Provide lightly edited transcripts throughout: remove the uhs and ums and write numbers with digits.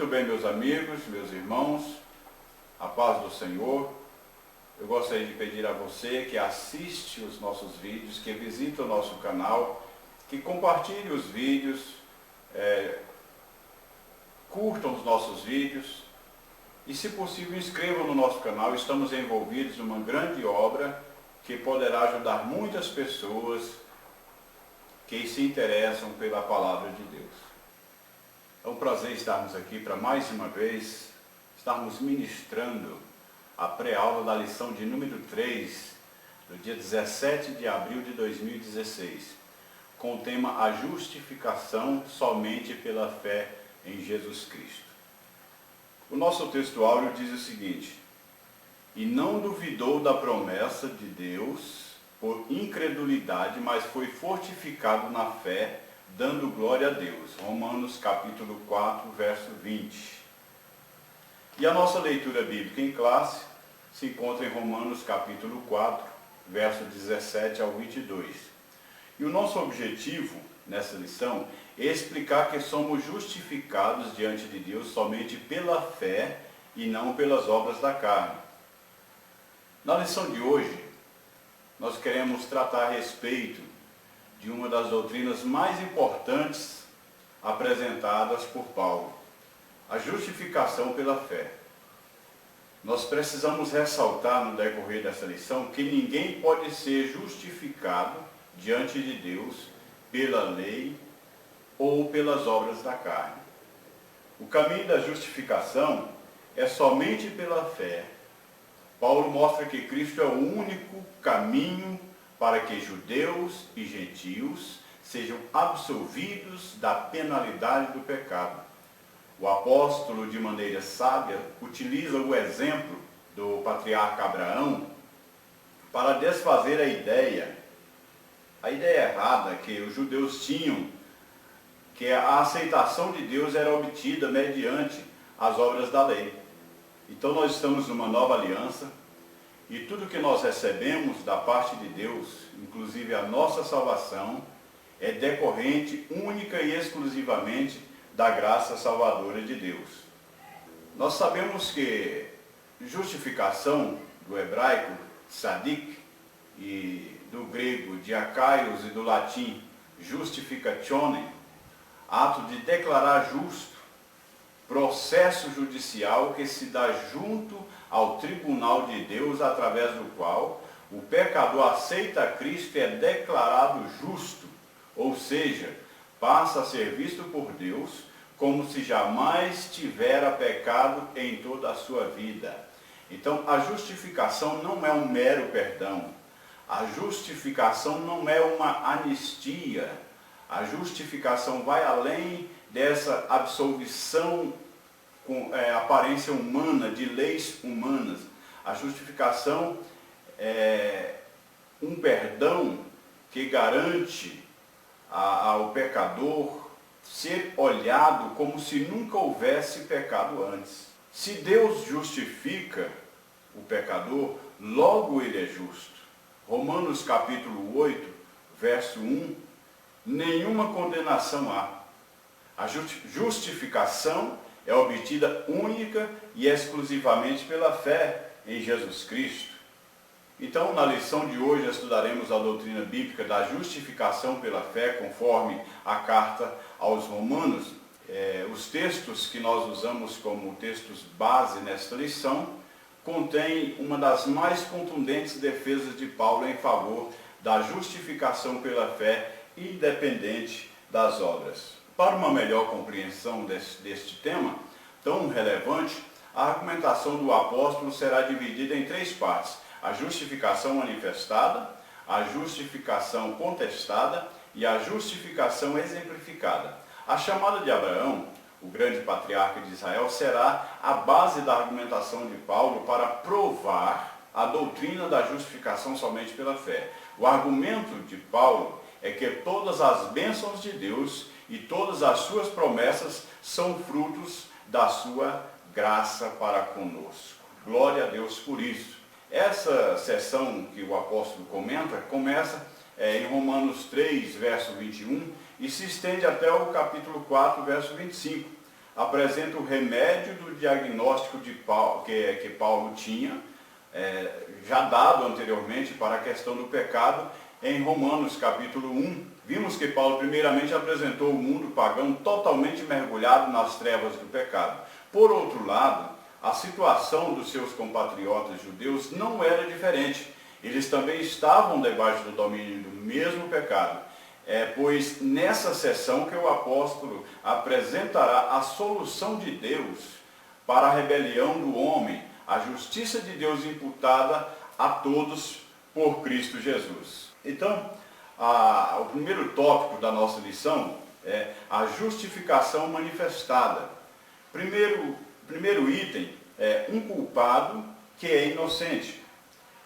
Muito bem, meus amigos, meus irmãos, a paz do Senhor. Eu gostaria de pedir a você que assiste os nossos vídeos, que visita o nosso canal, que compartilhe os vídeos, curtam os nossos vídeos e, se possível, inscrevam no nosso canal. Estamos envolvidos numa grande obra que poderá ajudar muitas pessoas que se interessam pela palavra de Deus. É um prazer estarmos aqui para mais uma vez, estarmos ministrando a pré-aula da lição de número 3, do dia 17 de abril de 2016, com o tema A Justificação Somente pela Fé em Jesus Cristo. O nosso texto áureo diz o seguinte: e não duvidou da promessa de Deus por incredulidade, mas foi fortificado na fé, dando glória a Deus. Romanos capítulo 4, verso 20. E a nossa leitura bíblica em classe se encontra em Romanos capítulo 4, verso 17 ao 22. E o nosso objetivo nessa lição é explicar que somos justificados diante de Deus somente pela fé e não pelas obras da carne. Na lição de hoje, nós queremos tratar a respeito de uma das doutrinas mais importantes apresentadas por Paulo, a justificação pela fé. Nós precisamos ressaltar no decorrer dessa lição que ninguém pode ser justificado diante de Deus pela lei ou pelas obras da carne. O caminho da justificação é somente pela fé. Paulo mostra que Cristo é o único caminho para que judeus e gentios sejam absolvidos da penalidade do pecado. O apóstolo, de maneira sábia, utiliza o exemplo do patriarca Abraão para desfazer a ideia errada que os judeus tinham, que a aceitação de Deus era obtida mediante as obras da lei. Então nós estamos numa nova aliança, e tudo que nós recebemos da parte de Deus, inclusive a nossa salvação, é decorrente única e exclusivamente da graça salvadora de Deus. Nós sabemos que justificação, do hebraico tzadik, e do grego diakaios e do latim justificatione, ato de declarar justo, processo judicial que se dá junto ao tribunal de Deus, através do qual o pecador aceita Cristo e é declarado justo, ou seja, passa a ser visto por Deus como se jamais tivera pecado em toda a sua vida. Então, a justificação não é um mero perdão, a justificação não é uma anistia, a justificação vai além dessa absolvição com aparência humana, de leis humanas. A justificação é um perdão que garante ao pecador ser olhado como se nunca houvesse pecado antes. Se Deus justifica o pecador, logo ele é justo. Romanos capítulo 8, verso 1, nenhuma condenação há. A justificação é obtida única e exclusivamente pela fé em Jesus Cristo. Então, na lição de hoje, estudaremos a doutrina bíblica da justificação pela fé, conforme a carta aos Romanos. Os textos que nós usamos como textos base nesta lição contêm uma das mais contundentes defesas de Paulo em favor da justificação pela fé, independente das obras. Para uma melhor compreensão deste tema tão relevante, a argumentação do apóstolo será dividida em três partes: a justificação manifestada, a justificação contestada e a justificação exemplificada. A chamada de Abraão, o grande patriarca de Israel, será a base da argumentação de Paulo para provar a doutrina da justificação somente pela fé. O argumento de Paulo é que todas as bênçãos de Deus e todas as suas promessas são frutos da sua graça para conosco. Glória a Deus por isso. Essa seção que o apóstolo comenta, começa em Romanos 3, verso 21, e se estende até o capítulo 4, verso 25. apresenta o remédio do diagnóstico de Paulo, que Paulo tinha, já dado anteriormente para a questão do pecado, em Romanos capítulo 1. Vimos que Paulo primeiramente apresentou o mundo pagão totalmente mergulhado nas trevas do pecado. Por outro lado, a situação dos seus compatriotas judeus não era diferente. Eles também estavam debaixo do domínio do mesmo pecado. Pois nessa sessão que o apóstolo apresentará a solução de Deus para a rebelião do homem, a justiça de Deus imputada a todos por Cristo Jesus. Então, o primeiro tópico da nossa lição é a justificação manifestada. Primeiro item é um culpado que é inocente.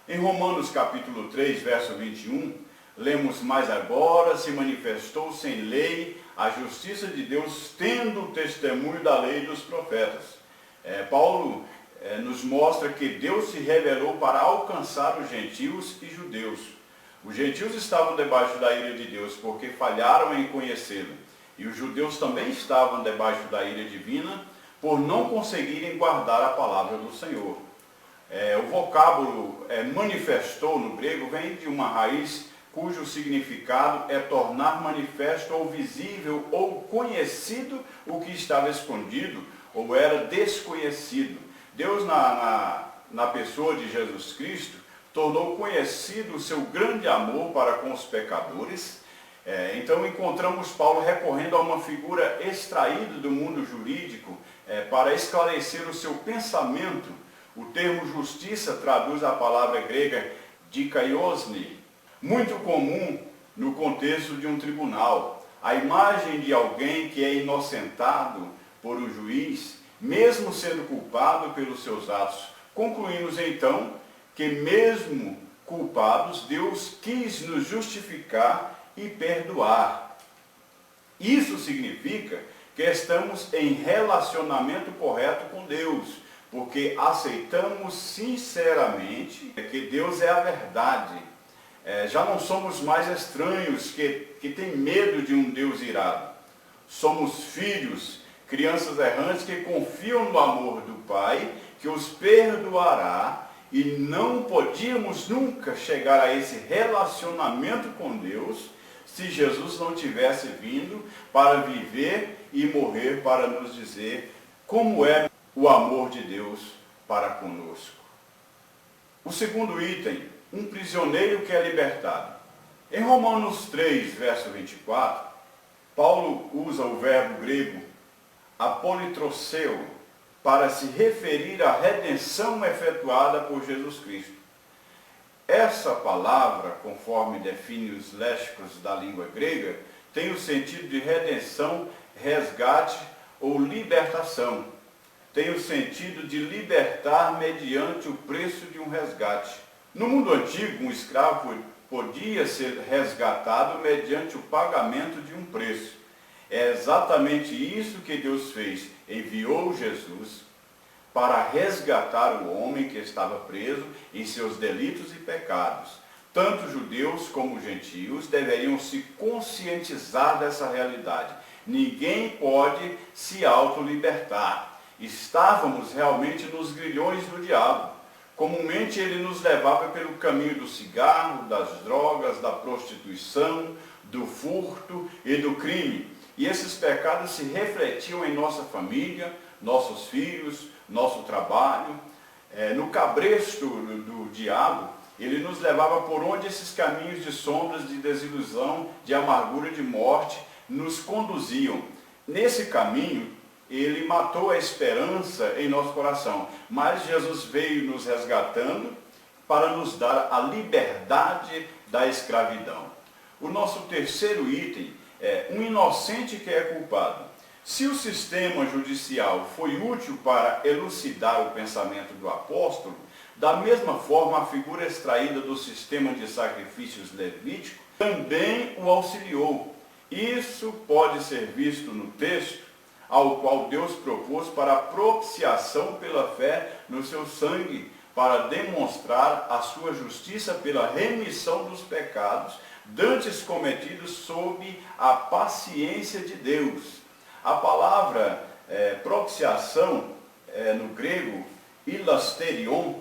Em Romanos capítulo 3, verso 21, lemos: mas agora se manifestou sem lei a justiça de Deus, tendo o testemunho da lei e dos profetas. Paulo nos mostra que Deus se revelou para alcançar os gentios e judeus. Os gentios estavam debaixo da ira de Deus porque falharam em conhecê-lo. E os judeus também estavam debaixo da ira divina por não conseguirem guardar a palavra do Senhor. O vocábulo manifestou no grego vem de uma raiz cujo significado é tornar manifesto ou visível ou conhecido o que estava escondido ou era desconhecido. Deus, na pessoa de Jesus Cristo, tornou conhecido o seu grande amor para com os pecadores. Então encontramos Paulo recorrendo a uma figura extraída do mundo jurídico para esclarecer o seu pensamento. O termo justiça traduz a palavra grega dikaiosne, muito comum no contexto de um tribunal. A imagem de alguém que é inocentado por um juiz, mesmo sendo culpado pelos seus atos. Concluímos então que mesmo culpados, Deus quis nos justificar e perdoar. Isso significa que estamos em relacionamento correto com Deus, porque aceitamos sinceramente que Deus é a verdade. Já não somos mais estranhos que têm medo de um Deus irado. Somos filhos, crianças errantes que confiam no amor do Pai, que os perdoará, e não podíamos nunca chegar a esse relacionamento com Deus se Jesus não tivesse vindo para viver e morrer para nos dizer como é o amor de Deus para conosco. O segundo item, um prisioneiro que é libertado. Em Romanos 3, verso 24, Paulo usa o verbo grego apolitroseu para se referir à redenção efetuada por Jesus Cristo. Essa palavra, conforme define os léxicos da língua grega, tem o sentido de redenção, resgate ou libertação. Tem o sentido de libertar mediante o preço de um resgate. No mundo antigo, um escravo podia ser resgatado mediante o pagamento de um preço. É exatamente isso que Deus fez. Enviou Jesus para resgatar o homem que estava preso em seus delitos e pecados. Tanto judeus como gentios deveriam se conscientizar dessa realidade. Ninguém pode se autolibertar. Estávamos realmente nos grilhões do diabo. Comumente ele nos levava pelo caminho do cigarro, das drogas, da prostituição, do furto e do crime. E esses pecados se refletiam em nossa família, nossos filhos, nosso trabalho. No cabresto do diabo, ele nos levava por onde esses caminhos de sombras, de desilusão, de amargura, de morte, nos conduziam. Nesse caminho, ele matou a esperança em nosso coração. Mas Jesus veio nos resgatando para nos dar a liberdade da escravidão. O nosso terceiro item é um inocente que é culpado. Se o sistema judicial foi útil para elucidar o pensamento do apóstolo, da mesma forma a figura extraída do sistema de sacrifícios levítico também o auxiliou. Isso pode ser visto no texto ao qual Deus propôs para a propiciação pela fé no seu sangue, para demonstrar a sua justiça pela remissão dos pecados dantes cometidos sob a paciência de Deus. A palavra Propiciação, no grego, hilasterion,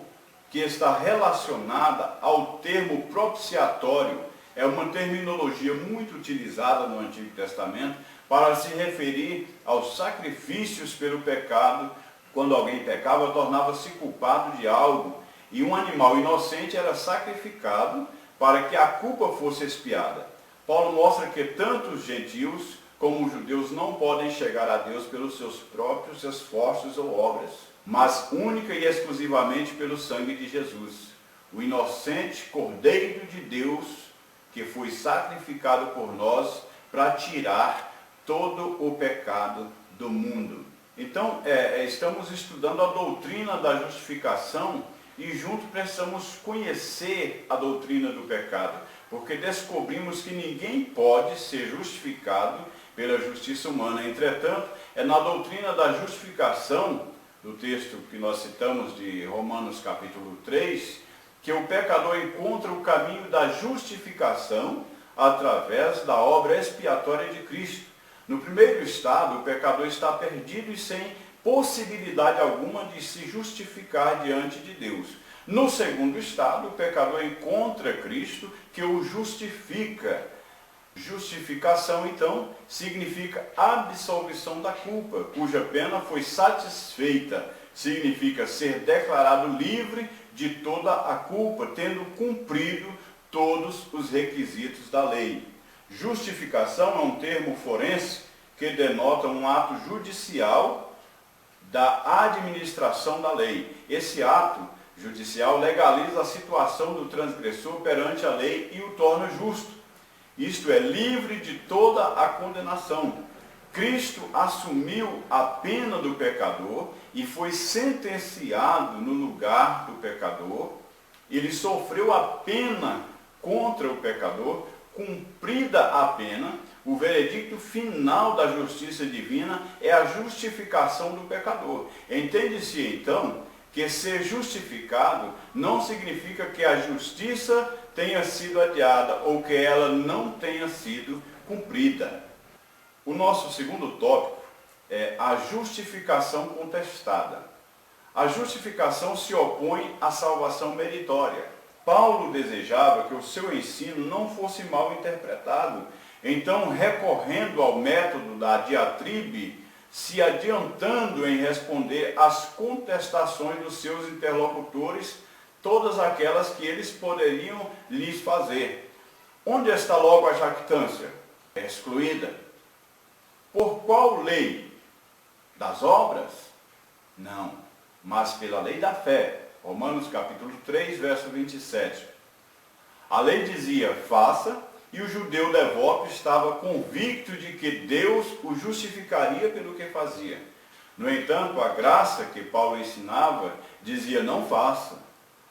que está relacionada ao termo propiciatório. É uma terminologia muito utilizada no Antigo Testamento para se referir aos sacrifícios pelo pecado. Quando alguém pecava, tornava-se culpado de algo, e um animal inocente era sacrificado para que a culpa fosse expiada. Paulo mostra que tanto os gentios como os judeus não podem chegar a Deus pelos seus próprios esforços ou obras, mas única e exclusivamente pelo sangue de Jesus, o inocente Cordeiro de Deus, que foi sacrificado por nós para tirar todo o pecado do mundo. Então, estamos estudando a doutrina da justificação e juntos precisamos conhecer a doutrina do pecado, porque descobrimos que ninguém pode ser justificado pela justiça humana. Entretanto, é na doutrina da justificação, do texto que nós citamos de Romanos capítulo 3, que o pecador encontra o caminho da justificação através da obra expiatória de Cristo. No primeiro estado, o pecador está perdido e sem possibilidade alguma de se justificar diante de Deus. No segundo estado, o pecador encontra Cristo que o justifica. Justificação, então, significa absolvição da culpa, cuja pena foi satisfeita. Significa ser declarado livre de toda a culpa, tendo cumprido todos os requisitos da lei. Justificação é um termo forense que denota um ato judicial da administração da lei. Esse ato judicial legaliza a situação do transgressor perante a lei e o torna justo. Isto é, livre de toda a condenação. Cristo assumiu a pena do pecador e foi sentenciado no lugar do pecador. Ele sofreu a pena contra o pecador. Cumprida a pena, o veredicto final da justiça divina é a justificação do pecador. Entende-se então que ser justificado não significa que a justiça tenha sido adiada ou que ela não tenha sido cumprida. O nosso segundo tópico é a justificação contestada. A justificação se opõe à salvação meritória. Paulo desejava que o seu ensino não fosse mal interpretado. Então, recorrendo ao método da diatribe, se adiantando em responder às contestações dos seus interlocutores, todas aquelas que eles poderiam lhes fazer. Onde está logo a jactância? É excluída. Por qual lei? Das obras? Não, mas pela lei da fé. Romanos capítulo 3, verso 27. A lei dizia, faça, e o judeu devoto estava convicto de que Deus o justificaria pelo que fazia. No entanto, a graça que Paulo ensinava dizia, não faça,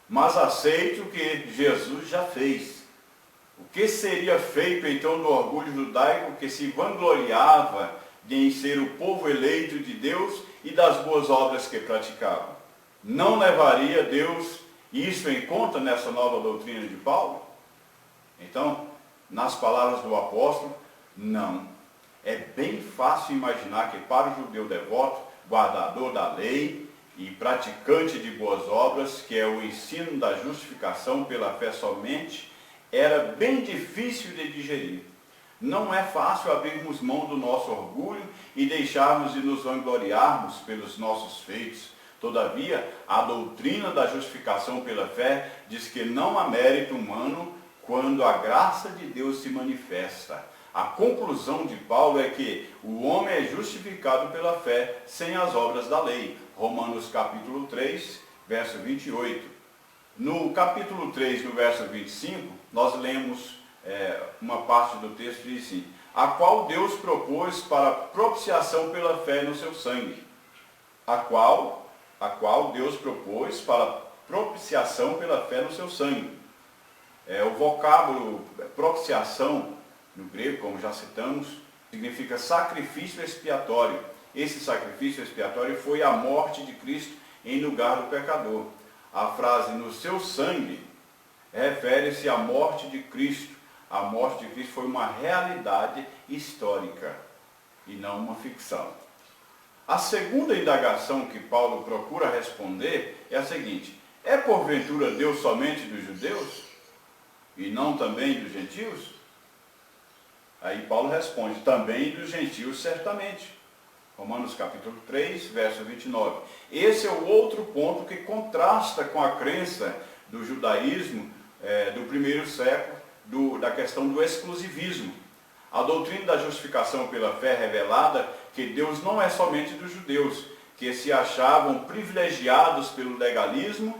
mas aceite o que Jesus já fez. O que seria feito então do orgulho judaico que se vangloriava em ser o povo eleito de Deus e das boas obras que praticava? Não levaria Deus isso em conta nessa nova doutrina de Paulo? Então, nas palavras do apóstolo, não. É bem fácil imaginar que para o judeu devoto, guardador da lei e praticante de boas obras, que é o ensino da justificação pela fé somente, era bem difícil de digerir. Não é fácil abrirmos mão do nosso orgulho e deixarmos de nos vangloriarmos pelos nossos feitos. Todavia, a doutrina da justificação pela fé diz que não há mérito humano quando a graça de Deus se manifesta. A conclusão de Paulo é que o homem é justificado pela fé sem as obras da lei. Romanos capítulo 3, verso 28. No capítulo 3, no verso 25, nós lemos uma parte do texto que diz assim, a qual Deus propôs para propiciação pela fé no seu sangue. A qual Deus propôs para propiciação pela fé no seu sangue. O vocábulo propiciação, no grego, como já citamos, significa sacrifício expiatório. Esse sacrifício expiatório foi a morte de Cristo em lugar do pecador. A frase no seu sangue refere-se à morte de Cristo. A morte de Cristo foi uma realidade histórica e não uma ficção. A segunda indagação que Paulo procura responder é a seguinte: é porventura Deus somente dos judeus e não também dos gentios? Aí Paulo responde: também dos gentios certamente. Romanos capítulo 3, verso 29. Esse é o outro ponto que contrasta com a crença do judaísmo do primeiro século, da questão do exclusivismo. A doutrina da justificação pela fé revelada que Deus não é somente dos judeus, que se achavam privilegiados pelo legalismo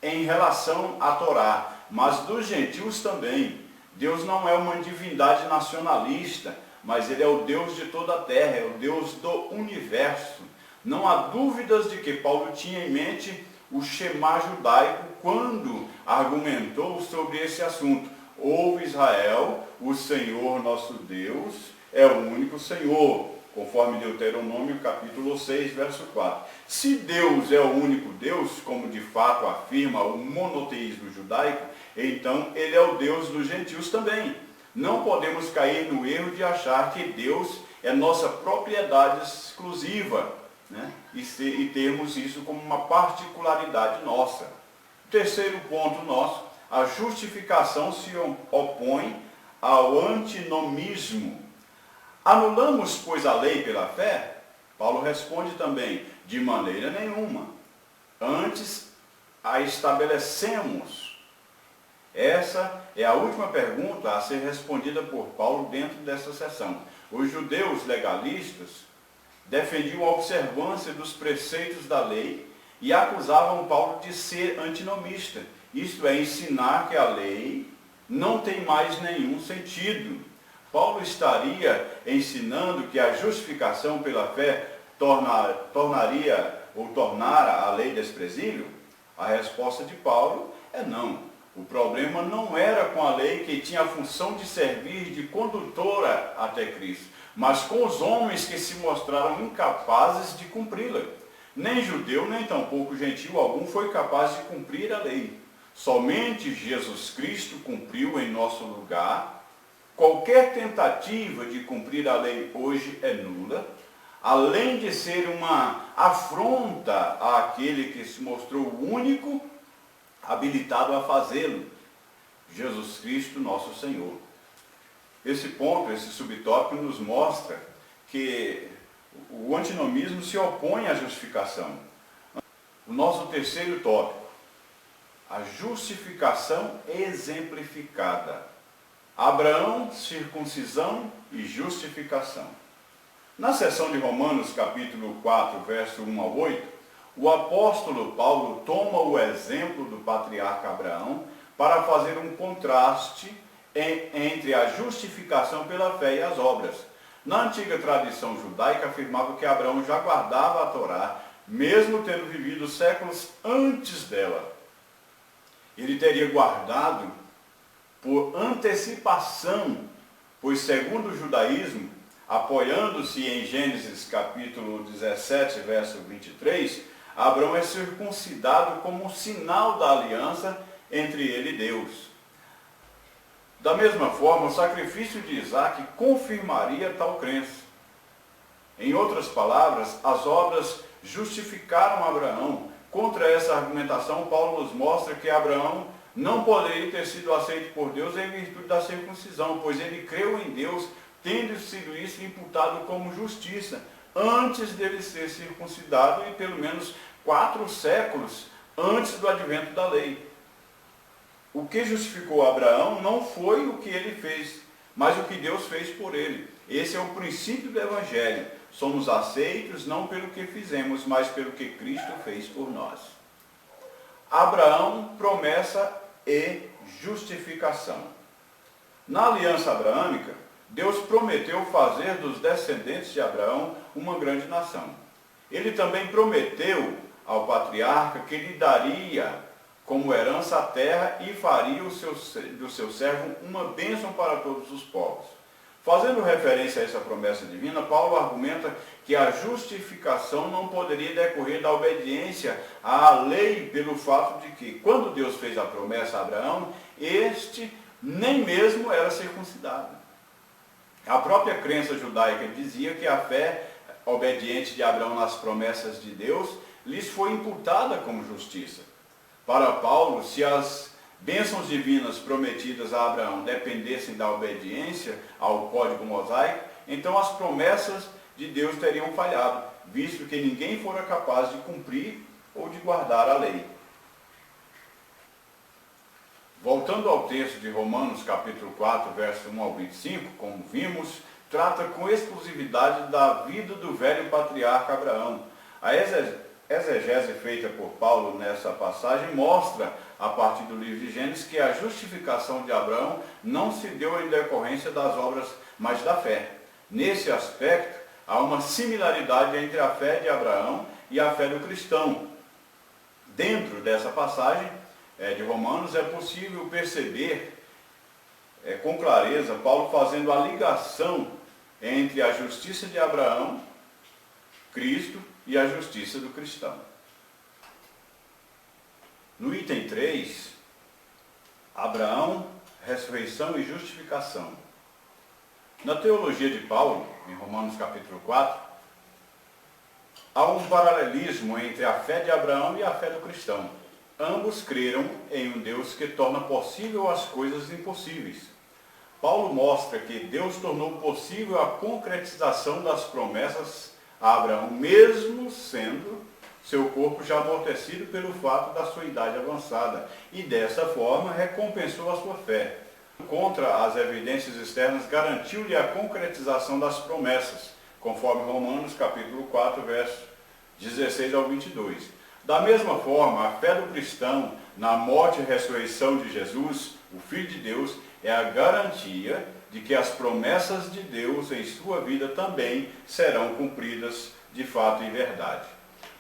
em relação à Torá, mas dos gentios também. Deus não é uma divindade nacionalista, mas Ele é o Deus de toda a terra, é o Deus do universo. Não há dúvidas de que Paulo tinha em mente o Shema judaico quando argumentou sobre esse assunto. Ouve Israel, o Senhor nosso Deus é o único Senhor, conforme Deuteronômio capítulo 6, verso 4. Se Deus é o único Deus, como de fato afirma o monoteísmo judaico, então Ele é o Deus dos gentios também. Não podemos cair no erro de achar que Deus é nossa propriedade exclusiva, né? E termos isso como uma particularidade nossa. Terceiro ponto nosso: a justificação se opõe ao antinomismo. Anulamos, pois, a lei pela fé? Paulo responde também: de maneira nenhuma. Antes a estabelecemos. Essa é a última pergunta a ser respondida por Paulo dentro dessa sessão. Os judeus legalistas defendiam a observância dos preceitos da lei e acusavam Paulo de ser antinomista, isto é, ensinar que a lei não tem mais nenhum sentido. Paulo estaria ensinando que a justificação pela fé tornara a lei desprezível? A resposta de Paulo é não. O problema não era com a lei, que tinha a função de servir de condutora até Cristo, mas com os homens que se mostraram incapazes de cumpri-la. Nem judeu, nem tampouco gentio algum foi capaz de cumprir a lei. Somente Jesus Cristo cumpriu em nosso lugar. Qualquer tentativa de cumprir a lei hoje é nula, além de ser uma afronta àquele que se mostrou o único habilitado a fazê-lo, Jesus Cristo, nosso Senhor. Esse ponto, esse subtópico, nos mostra que o antinomismo se opõe à justificação. O nosso terceiro tópico: a justificação exemplificada. Abraão, circuncisão e justificação. Na seção de Romanos, capítulo 4, verso 1 ao 8, o apóstolo Paulo toma o exemplo do patriarca Abraão para fazer um contraste entre a justificação pela fé e as obras. Na antiga tradição judaica afirmava que Abraão já guardava a Torá, mesmo tendo vivido séculos antes dela. Ele teria guardado por antecipação, pois segundo o judaísmo, apoiando-se em Gênesis capítulo 17, verso 23, Abraão é circuncidado como um sinal da aliança entre ele e Deus. Da mesma forma, o sacrifício de Isaac confirmaria tal crença. Em outras palavras, as obras justificaram Abraão. Contra essa argumentação, Paulo nos mostra que Abraão não poderia ter sido aceito por Deus em virtude da circuncisão, pois ele creu em Deus, tendo sido isso imputado como justiça, antes dele ser circuncidado e pelo menos 4 séculos antes do advento da lei. O que justificou Abraão não foi o que ele fez, mas o que Deus fez por ele. Esse é o princípio do Evangelho. Somos aceitos não pelo que fizemos, mas pelo que Cristo fez por nós. Abraão, promessa e justificação. Na aliança abraâmica, Deus prometeu fazer dos descendentes de Abraão uma grande nação. Ele também prometeu ao patriarca que lhe daria como herança a terra e faria do seu servo uma bênção para todos os povos. Fazendo referência a essa promessa divina, Paulo argumenta que a justificação não poderia decorrer da obediência à lei, pelo fato de que, quando Deus fez a promessa a Abraão, este nem mesmo era circuncidado. A própria crença judaica dizia que a fé obediente de Abraão nas promessas de Deus, lhes foi imputada como justiça. Para Paulo, se as bênçãos divinas prometidas a Abraão dependessem da obediência ao código mosaico, então as promessas de Deus teriam falhado, visto que ninguém fora capaz de cumprir ou de guardar a lei. Voltando ao texto de Romanos, capítulo 4, verso 1 ao 25, como vimos, trata com exclusividade da vida do velho patriarca Abraão. A exegese feita por Paulo nessa passagem mostra, a partir do livro de Gênesis, que a justificação de Abraão não se deu em decorrência das obras, mas da fé. Nesse aspecto, há uma similaridade entre a fé de Abraão e a fé do cristão. Dentro dessa passagem de Romanos, é possível perceber com clareza Paulo fazendo a ligação entre a justiça de Abraão, Cristo, e a justiça do cristão. No item 3, Abraão, ressurreição e justificação. Na teologia de Paulo, em Romanos capítulo 4, há um paralelismo entre a fé de Abraão e a fé do cristão. Ambos creram em um Deus que torna possível as coisas impossíveis. Paulo mostra que Deus tornou possível a concretização das promessas a Abraão, mesmo sendo seu corpo já amortecido pelo fato da sua idade avançada, e dessa forma recompensou a sua fé. Contra as evidências externas, garantiu-lhe a concretização das promessas, conforme Romanos capítulo 4, versos 16 ao 22. Da mesma forma, a fé do cristão na morte e ressurreição de Jesus, o Filho de Deus, é a garantia de que as promessas de Deus em sua vida também serão cumpridas de fato e verdade.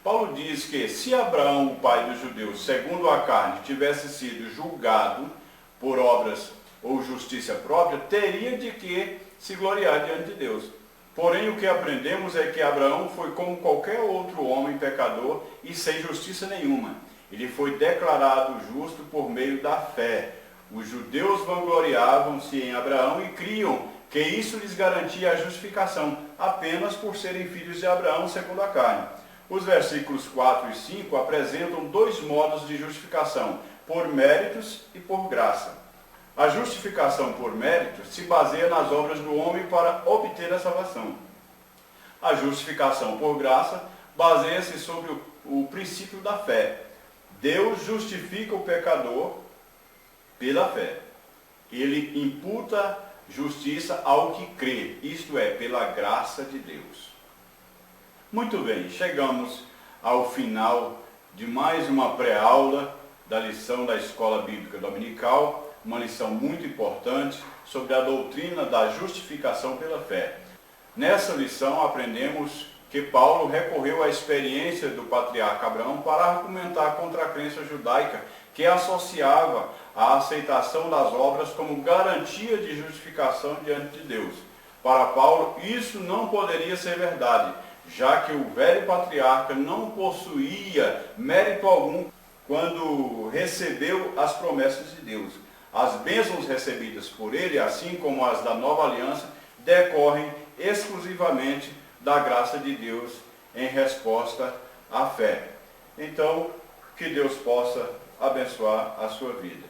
Paulo diz que se Abraão, o pai dos judeus, segundo a carne, tivesse sido julgado por obras ou justiça própria, teria de que se gloriar diante de Deus. Porém, o que aprendemos é que Abraão foi como qualquer outro homem pecador e sem justiça nenhuma. Ele foi declarado justo por meio da fé. Os judeus vangloriavam-se em Abraão e criam que isso lhes garantia a justificação, apenas por serem filhos de Abraão segundo a carne. Os versículos 4 e 5 apresentam dois modos de justificação, por méritos e por graça. A justificação por mérito se baseia nas obras do homem para obter a salvação. A justificação por graça baseia-se sobre o princípio da fé. Deus justifica o pecador pela fé. Ele imputa justiça ao que crê, isto é, pela graça de Deus. Muito bem, chegamos ao final de mais uma pré-aula da lição da Escola Bíblica Dominical, uma lição muito importante sobre a doutrina da justificação pela fé. Nessa lição aprendemos que Paulo recorreu à experiência do patriarca Abraão para argumentar contra a crença judaica que associava a aceitação das obras como garantia de justificação diante de Deus. Para Paulo, isso não poderia ser verdade, já que o velho patriarca não possuía mérito algum quando recebeu as promessas de Deus. As bênçãos recebidas por ele, assim como as da nova aliança, decorrem exclusivamente da graça de Deus em resposta à fé. Então, que Deus possa abençoar a sua vida.